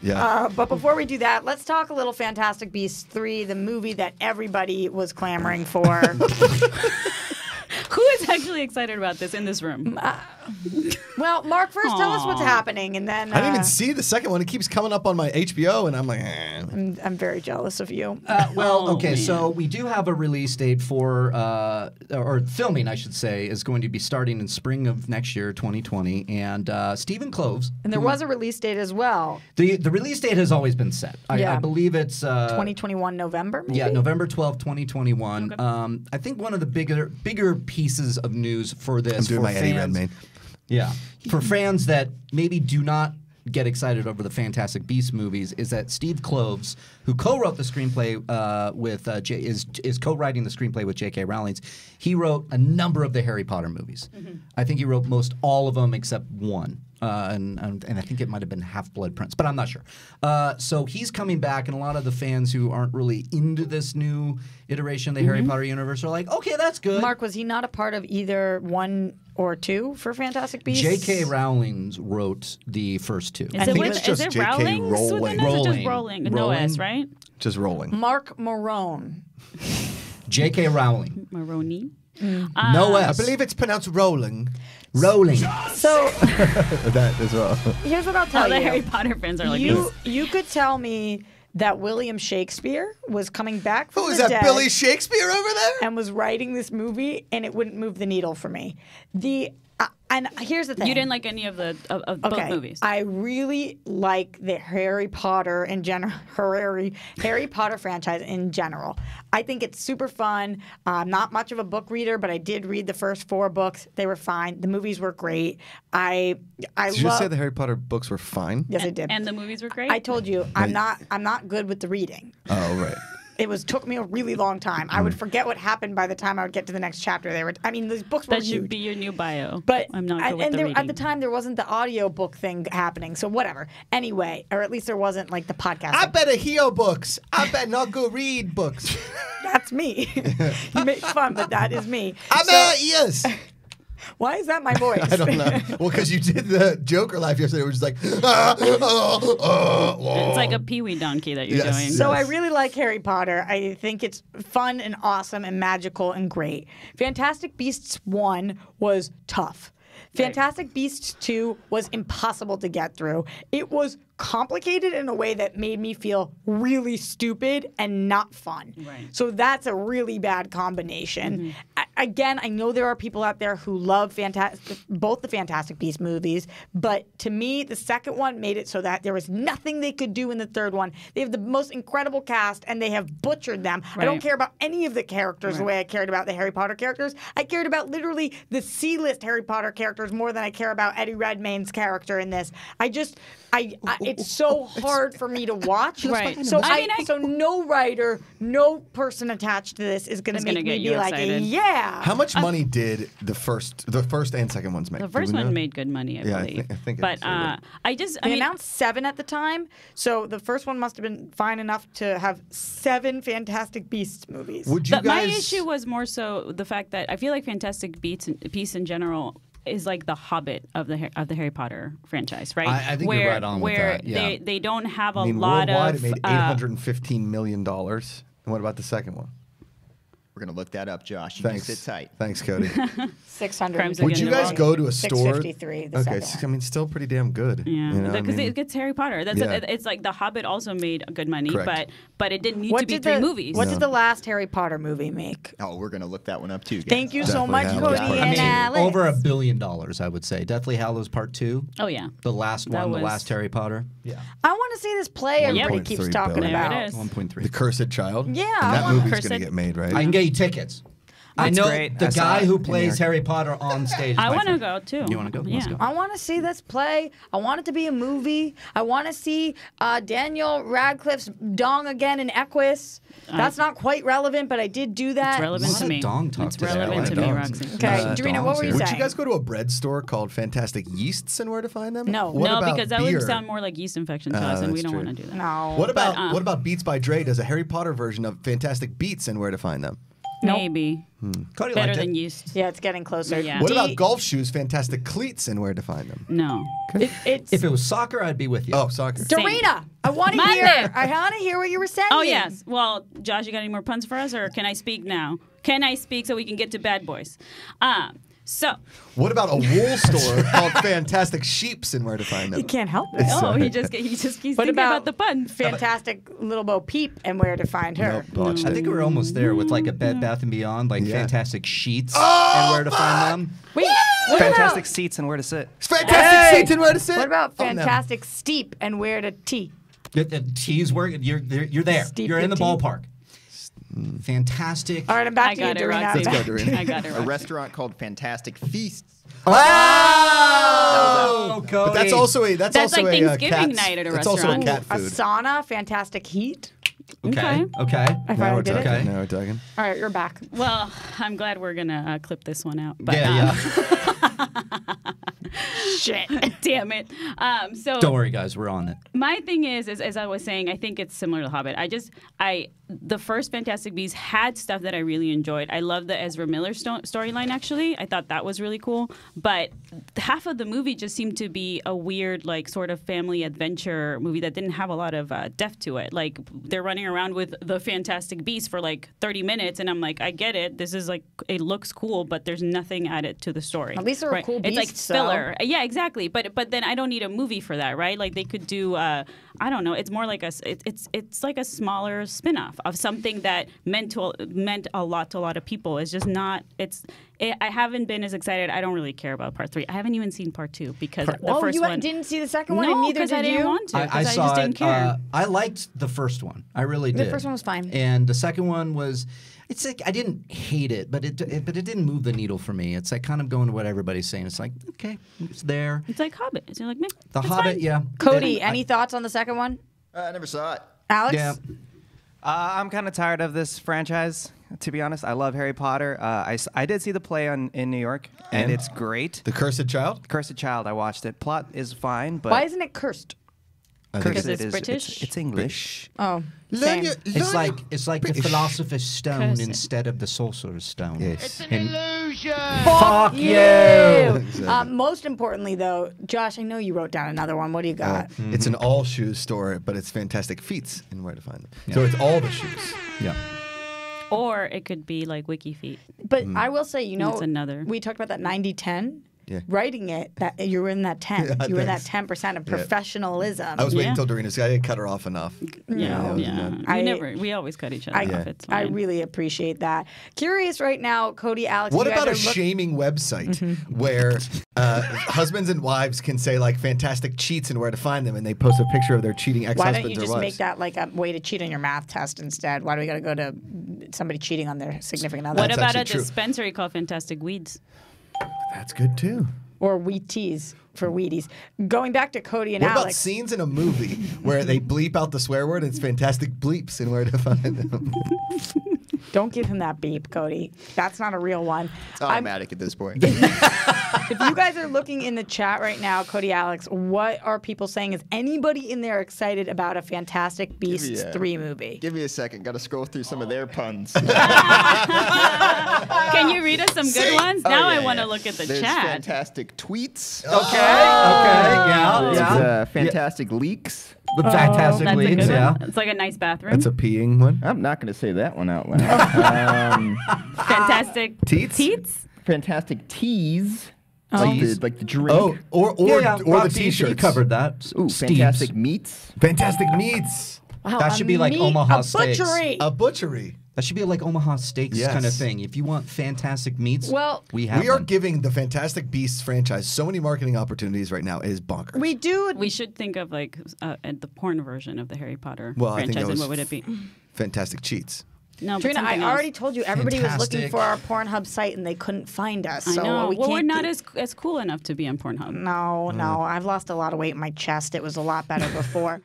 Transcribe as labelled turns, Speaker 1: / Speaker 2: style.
Speaker 1: Yeah.
Speaker 2: But before we do that, let's talk a little Fantastic Beasts 3, the movie that everybody was clamoring for.
Speaker 3: Who is actually excited about this in this room?
Speaker 2: Well, Mark, first tell us what's happening, and then
Speaker 1: I didn't even see the second one. It keeps coming up on my HBO, and I'm like,
Speaker 2: I'm very jealous of you.
Speaker 4: So we do have a release date for, or filming, I should say, is going to be starting in spring of next year, 2020. And Stephen Kloves.
Speaker 2: And there was a release date as well.
Speaker 4: The release date has always been set. I believe it's
Speaker 2: 2021 November, maybe?
Speaker 4: Yeah, November 12th, 2021.
Speaker 3: Okay.
Speaker 4: I think one of the bigger pieces of news for this,
Speaker 1: I'm doing
Speaker 4: for
Speaker 1: my Eddie
Speaker 4: fans,
Speaker 1: Redmayne.
Speaker 4: yeah, for fans that maybe do not get excited over the Fantastic Beasts movies, is that Steve Kloves, who co-wrote the screenplay is co-writing the screenplay with J.K. Rowling. He wrote a number of the Harry Potter movies. Mm-hmm. I think he wrote most all of them except one. And I think it might have been Half-Blood Prince, but I'm not sure. So he's coming back, and a lot of the fans who aren't really into this new iteration of the Harry Potter universe are like, okay, that's good.
Speaker 2: Mark, was he not a part of either 1 or 2 for Fantastic Beasts?
Speaker 4: J.K. Rowling wrote the first 2.
Speaker 1: I think it's just
Speaker 3: is it
Speaker 1: J.K.
Speaker 3: Rowling?
Speaker 1: Rowling.
Speaker 3: Just Rowling. No S, right?
Speaker 1: Just rolling.
Speaker 2: Mark Morone.
Speaker 4: J.K. Rowling.
Speaker 3: Maroney.
Speaker 4: No S.
Speaker 1: I believe it's pronounced rolling.
Speaker 4: Rowling.
Speaker 2: So
Speaker 1: That as well.
Speaker 2: here's what I'll tell
Speaker 3: The
Speaker 2: you.
Speaker 3: Harry Potter fans are like,
Speaker 2: You could tell me that William Shakespeare was coming back from
Speaker 1: Who is
Speaker 2: the
Speaker 1: that,
Speaker 2: dead
Speaker 1: Billy Shakespeare over there?
Speaker 2: and was writing this movie, and it wouldn't move the needle for me. And here's the thing.
Speaker 3: you didn't like any of the of both movies.
Speaker 2: I really like the Harry Potter in general, Harry Potter franchise in general. I think it's super fun. I'm not much of a book reader, but I did read the first 4 books. They were fine. The movies were great.
Speaker 1: Did you just say the Harry Potter books were fine?
Speaker 2: Yes, I did.
Speaker 3: And the movies were great.
Speaker 2: I told you I'm not good with the reading.
Speaker 1: Oh, right.
Speaker 2: It took me a really long time. I would forget what happened by the time I would get to the next chapter. These books were
Speaker 3: that should
Speaker 2: huge.
Speaker 3: be your new bio.
Speaker 2: But
Speaker 3: I'm not good with the reading.
Speaker 2: At the time, there wasn't the audio book thing happening, so whatever. Anyway, or at least there wasn't like the podcast.
Speaker 1: I better hear books. I better not go read books.
Speaker 2: That's me. You make fun, but that is me.
Speaker 1: I'm yes.
Speaker 2: Why is that my voice?
Speaker 1: I don't know. Well, because you did the Joker laugh yesterday. We're just like,
Speaker 3: It's like a peewee donkey that you're doing.
Speaker 2: So I really like Harry Potter. I think it's fun and awesome and magical and great. Fantastic Beasts 1 was tough. Fantastic Beasts 2 was impossible to get through. It was complicated in a way that made me feel really stupid and not fun.
Speaker 3: Right.
Speaker 2: So that's a really bad combination. Again, I know there are people out there who love both the Fantastic Beasts movies, but to me, the second one made it so that there was nothing they could do in the third one. They have the most incredible cast, and they have butchered them.
Speaker 3: Right.
Speaker 2: I don't care about any of the characters the way I cared about the Harry Potter characters. I cared about literally the C-list Harry Potter characters more than I care about Eddie Redmayne's character in this. It's so hard for me to watch.
Speaker 3: Right.
Speaker 2: So so no writer, no person attached to this is going to make me be like, yeah.
Speaker 1: How much money did the first and second ones make?
Speaker 3: The first one made good money, I believe.
Speaker 1: I think
Speaker 3: but
Speaker 2: They announced 7 at the time, so the first one must have been fine enough to have 7 Fantastic Beasts movies.
Speaker 1: Would you
Speaker 3: my issue was more so the fact that I feel like Fantastic Beasts in general is like the Hobbit of the Harry Potter franchise, right?
Speaker 4: I think you're right on with that. Yeah.
Speaker 3: They don't have a
Speaker 1: lot
Speaker 3: lot
Speaker 1: of. It made $815 million. And what about the second one?
Speaker 5: We're going to look that up, Josh. You
Speaker 1: Thanks.
Speaker 5: sit tight.
Speaker 1: Thanks, Cody.
Speaker 2: 600.
Speaker 1: Would you guys go to a store?
Speaker 2: 653. The
Speaker 1: Okay,
Speaker 2: second one.
Speaker 1: still pretty damn good.
Speaker 3: Yeah, because it gets Harry Potter. It's like The Hobbit also made good money,
Speaker 1: Correct.
Speaker 3: but it didn't need to be 3 movies.
Speaker 2: What did the last Harry Potter movie make?
Speaker 5: Oh, we're going to look that one up too, guys.
Speaker 2: Thank you so much,
Speaker 1: Definitely
Speaker 2: Cody
Speaker 1: have
Speaker 2: and Alex.
Speaker 4: over $1 billion, I would say. Deathly Hallows Part 2.
Speaker 3: Oh yeah,
Speaker 4: The last
Speaker 3: That
Speaker 4: one,
Speaker 3: was-
Speaker 4: the last Harry Potter. Yeah.
Speaker 2: I want to see this play everybody
Speaker 1: 1.3
Speaker 2: keeps talking
Speaker 1: billion.
Speaker 2: about.
Speaker 3: There it is.
Speaker 4: 1.3.
Speaker 1: The Cursed Child?
Speaker 2: Yeah,
Speaker 1: And
Speaker 2: I
Speaker 1: that
Speaker 2: want
Speaker 1: movie's
Speaker 3: Cursed-
Speaker 1: going to get made, right?
Speaker 4: I can get you tickets. I
Speaker 6: That's
Speaker 4: know
Speaker 6: great.
Speaker 4: the
Speaker 6: I saw
Speaker 4: guy
Speaker 6: it
Speaker 4: who
Speaker 6: in
Speaker 4: plays
Speaker 6: New York.
Speaker 4: Harry Potter on stage.
Speaker 3: I want to go too.
Speaker 4: You want to go?
Speaker 3: Yeah.
Speaker 4: Let's go.
Speaker 2: I want to see this play. I want it to be a movie. I want to see Daniel Radcliffe's dong again in Equus. That's not quite relevant, but I did do that.
Speaker 3: It's relevant
Speaker 4: Lots
Speaker 3: to
Speaker 4: of
Speaker 3: me.
Speaker 4: dong talk
Speaker 3: It's
Speaker 4: today. I
Speaker 3: relevant
Speaker 4: like
Speaker 3: to me,
Speaker 4: dongs.
Speaker 3: Roxy.
Speaker 2: Okay, Dorina, what were you
Speaker 1: Would
Speaker 2: saying?
Speaker 1: you guys go to a bread store called Fantastic Yeasts and where to find them?
Speaker 2: No.
Speaker 1: What
Speaker 3: No,
Speaker 1: about
Speaker 3: because that
Speaker 1: beer?
Speaker 3: would sound more like yeast infection to us, and we
Speaker 1: that's
Speaker 3: don't
Speaker 1: true.
Speaker 3: want to do that.
Speaker 2: No.
Speaker 1: What about Beats by Dre does a Harry Potter version of Fantastic Beats and where to find them?
Speaker 3: Maybe.
Speaker 4: Cody
Speaker 3: Better
Speaker 4: liked
Speaker 3: than
Speaker 4: it.
Speaker 3: used.
Speaker 2: Yeah, it's getting closer.
Speaker 3: Yeah.
Speaker 1: What
Speaker 2: D-
Speaker 1: about golf shoes, fantastic cleats, and where to find them?
Speaker 3: No.
Speaker 2: It's
Speaker 4: If it was soccer, I'd be with you.
Speaker 1: Oh, soccer.
Speaker 3: Same.
Speaker 2: Dorina, I want to
Speaker 3: Monday.
Speaker 2: hear. I want to hear what you were saying.
Speaker 3: Oh, yes. Well, Josh, you got any more puns for us, or can I speak now? Can I speak so we can get to Bad Boys? So,
Speaker 1: What about a wool store called Fantastic Sheeps, and where to find them?
Speaker 2: You can't help it.
Speaker 3: oh, he just keeps
Speaker 2: What
Speaker 3: thinking about the pun.
Speaker 2: Fantastic Little Bo Peep and where to find her?
Speaker 1: Nope, botched
Speaker 4: I
Speaker 1: it.
Speaker 4: think we're almost there with like a Bed Bath and Beyond, like
Speaker 1: Yeah.
Speaker 4: fantastic sheets
Speaker 1: Oh,
Speaker 4: and where to find them.
Speaker 2: Wait, what
Speaker 6: Fantastic
Speaker 2: about,
Speaker 6: seats and where to sit.
Speaker 1: Fantastic seats and where to sit.
Speaker 2: what about
Speaker 1: Oh, no.
Speaker 2: Fantastic Steep and where to tea?
Speaker 4: The T's working. You're there.
Speaker 2: Steep
Speaker 4: You're in the
Speaker 2: your tea.
Speaker 4: ballpark. Fantastic.
Speaker 2: All right, I'm back
Speaker 3: I
Speaker 2: to you,
Speaker 3: got it,
Speaker 2: Dorina.
Speaker 3: Roxy.
Speaker 1: Let's go, Dorina.
Speaker 3: I got it.
Speaker 5: A
Speaker 3: Roxy.
Speaker 5: restaurant called Fantastic Feasts.
Speaker 4: Oh, Cody.
Speaker 1: But that's also a
Speaker 3: That's
Speaker 1: also
Speaker 3: like
Speaker 1: a
Speaker 3: Thanksgiving
Speaker 1: cat's-
Speaker 3: night at a
Speaker 1: That's also a
Speaker 3: restaurant.
Speaker 1: cat
Speaker 2: A
Speaker 1: food.
Speaker 2: sauna, Fantastic Heat.
Speaker 4: okay. Okay.
Speaker 2: I
Speaker 1: Now
Speaker 2: finally
Speaker 1: we're
Speaker 2: did it.
Speaker 1: talking.
Speaker 4: Okay.
Speaker 1: Now we're talking.
Speaker 2: All right, you're back.
Speaker 3: Well, I'm glad we're going to clip this one out. But,
Speaker 4: Yeah,
Speaker 2: Shit.
Speaker 3: damn it. So
Speaker 4: Don't worry, guys. We're on it.
Speaker 3: my thing is, as I was saying, I think it's similar to Hobbit. The first Fantastic Beasts had stuff that I really enjoyed. I love the Ezra Miller storyline, actually. I thought that was really cool. But half of the movie just seemed to be a weird, like, sort of family adventure movie that didn't have a lot of depth to it. Like, they're running around with the Fantastic Beasts for, like, 30 minutes, and I'm like, I get it. This is, like, it looks cool, but there's nothing added to the story.
Speaker 2: At least they're
Speaker 3: right?
Speaker 2: cool
Speaker 3: It's like
Speaker 2: beasts, though.
Speaker 3: filler. Yeah, exactly. But then I don't need a movie for that, right? Like, they could do, I don't know, it's more like it's like a smaller spin-off of something that meant a lot to a lot of people. It's just not. I haven't been as excited. I don't really care about part 3. I haven't even seen part 2 because the
Speaker 2: Oh,
Speaker 3: first
Speaker 2: you
Speaker 3: one.
Speaker 2: didn't see the second one,
Speaker 3: No,
Speaker 2: and neither
Speaker 3: because
Speaker 2: did
Speaker 3: I didn't
Speaker 2: you?
Speaker 3: want to.
Speaker 4: I
Speaker 3: 'Cause
Speaker 4: saw
Speaker 3: just didn't
Speaker 4: it.
Speaker 3: care.
Speaker 4: I liked the first one. I really did.
Speaker 2: The first one was fine.
Speaker 4: And the second one was. It's like I didn't hate it, but it didn't move the needle for me. It's like kind of going to what everybody's saying. It's like okay, it's there.
Speaker 3: It's like Hobbit. It's like me.
Speaker 4: The
Speaker 3: It's
Speaker 4: Hobbit,
Speaker 3: fine.
Speaker 4: yeah.
Speaker 2: Cody,
Speaker 4: I-
Speaker 2: any thoughts on the second one?
Speaker 5: I never saw it.
Speaker 2: Alex?
Speaker 4: Yeah.
Speaker 6: I'm kind of tired of this franchise, to be honest. I love Harry Potter. I did see the play in New York, and it's great.
Speaker 1: The Cursed Child.
Speaker 6: Cursed Child, I watched it. Plot is fine, but
Speaker 2: Why isn't it cursed?
Speaker 1: I think
Speaker 6: Cursed
Speaker 3: Because it's
Speaker 6: is
Speaker 3: British?
Speaker 6: It's English.
Speaker 2: Oh,
Speaker 1: Learn
Speaker 2: same.
Speaker 1: your-
Speaker 4: It's
Speaker 1: learn
Speaker 4: like
Speaker 1: your-
Speaker 4: the
Speaker 1: British.
Speaker 4: philosopher's stone
Speaker 3: Cursed.
Speaker 4: instead of the sorcerer's stone.
Speaker 1: Yes.
Speaker 4: Fuck you.
Speaker 2: Most importantly, though, Josh, I know you wrote down another one. What do you got?
Speaker 1: It's an all shoes store, but it's Fantastic Feets and where to find them. So it's all the shoes.
Speaker 4: Yeah.
Speaker 3: Or it could be like Wiki Feet.
Speaker 2: But I will say, you know,
Speaker 3: That's another.
Speaker 2: we talked about that 90-10.
Speaker 1: Yeah.
Speaker 2: Writing it, that you were in that 10.
Speaker 1: Yeah,
Speaker 2: you were in that
Speaker 1: thanks.
Speaker 2: 10% of professionalism.
Speaker 1: I was waiting
Speaker 3: Yeah.
Speaker 1: until Dorina's. I didn't cut her off enough.
Speaker 3: Yeah,
Speaker 2: I-
Speaker 3: we always cut each other off. It's
Speaker 2: I
Speaker 3: fine.
Speaker 2: really appreciate that. Curious right now, Cody, Alex.
Speaker 1: What
Speaker 2: you guys
Speaker 1: about a
Speaker 2: are
Speaker 1: shaming website where husbands and wives can say like fantastic cheats and where to find them, and they post a picture of their cheating
Speaker 2: Why
Speaker 1: ex-husbands
Speaker 2: don't you
Speaker 1: or
Speaker 2: just
Speaker 1: wives?
Speaker 2: make that like a way to cheat on your math test instead? Why do we got to go to somebody cheating on their significant other?
Speaker 3: What
Speaker 1: That's
Speaker 3: about a
Speaker 1: actually true.
Speaker 3: dispensary called Fantastic Weeds?
Speaker 1: That's good too.
Speaker 2: Or Wheaties for Wheaties. Going back to Cody and
Speaker 1: What about
Speaker 2: Alex.
Speaker 1: scenes in a movie where they bleep out the swear word and it's fantastic bleeps and where to find them?
Speaker 2: Don't give him that beep, Cody. That's not a real one.
Speaker 5: It's automatic at this point.
Speaker 2: If you guys are looking in the chat right now, Cody, Alex, what are people saying? Is anybody in there excited about a Fantastic Beasts 3 movie?
Speaker 5: Give me a second. Got to scroll through some of their puns.
Speaker 3: Can you read us some good ones? Now I want to look at the
Speaker 5: There's
Speaker 3: chat.
Speaker 5: Fantastic tweets.
Speaker 4: Okay. Yeah.
Speaker 5: There's
Speaker 4: Yeah.
Speaker 5: fantastic leaks.
Speaker 4: The fantastic
Speaker 3: That's a
Speaker 4: leads.
Speaker 3: good
Speaker 4: Yeah.
Speaker 3: one. It's like a nice bathroom.
Speaker 1: That's a peeing one.
Speaker 5: I'm not going to say that one out loud.
Speaker 3: Fantastic
Speaker 1: Teats?
Speaker 3: Teats?
Speaker 5: Fantastic teas.
Speaker 4: Teas.
Speaker 5: Like the drink.
Speaker 1: Oh, or the
Speaker 4: Roxy,
Speaker 1: t-shirts.
Speaker 4: You covered that.
Speaker 5: Ooh,
Speaker 4: Steve's.
Speaker 5: fantastic meats.
Speaker 1: Fantastic meats.
Speaker 2: Wow,
Speaker 4: That
Speaker 2: a
Speaker 4: should be like
Speaker 2: meat-
Speaker 4: Omaha
Speaker 2: a
Speaker 4: Steaks.
Speaker 2: butchery.
Speaker 1: A butchery.
Speaker 4: That should be like Omaha Steaks
Speaker 1: Yes.
Speaker 4: kind of thing. If you want fantastic meats,
Speaker 2: Well,
Speaker 4: we have
Speaker 1: We are
Speaker 4: them.
Speaker 1: giving the Fantastic Beasts franchise so many marketing opportunities right now. It is bonkers.
Speaker 2: we do.
Speaker 3: We should think of like the porn version of the Harry Potter
Speaker 1: Well, I think
Speaker 3: franchise.
Speaker 1: that
Speaker 3: And
Speaker 1: was
Speaker 3: what would it be?
Speaker 1: Fantastic cheats.
Speaker 3: No, but
Speaker 2: Trina, I
Speaker 3: something else.
Speaker 2: already told you everybody was looking
Speaker 4: Fantastic.
Speaker 2: for our Pornhub site and they couldn't find us.
Speaker 3: I
Speaker 2: So
Speaker 3: know.
Speaker 2: we
Speaker 3: well, we're
Speaker 2: can't
Speaker 3: not
Speaker 2: do-
Speaker 3: as cool enough to be on Pornhub.
Speaker 2: No, I've lost a lot of weight in my chest. It was a lot better before.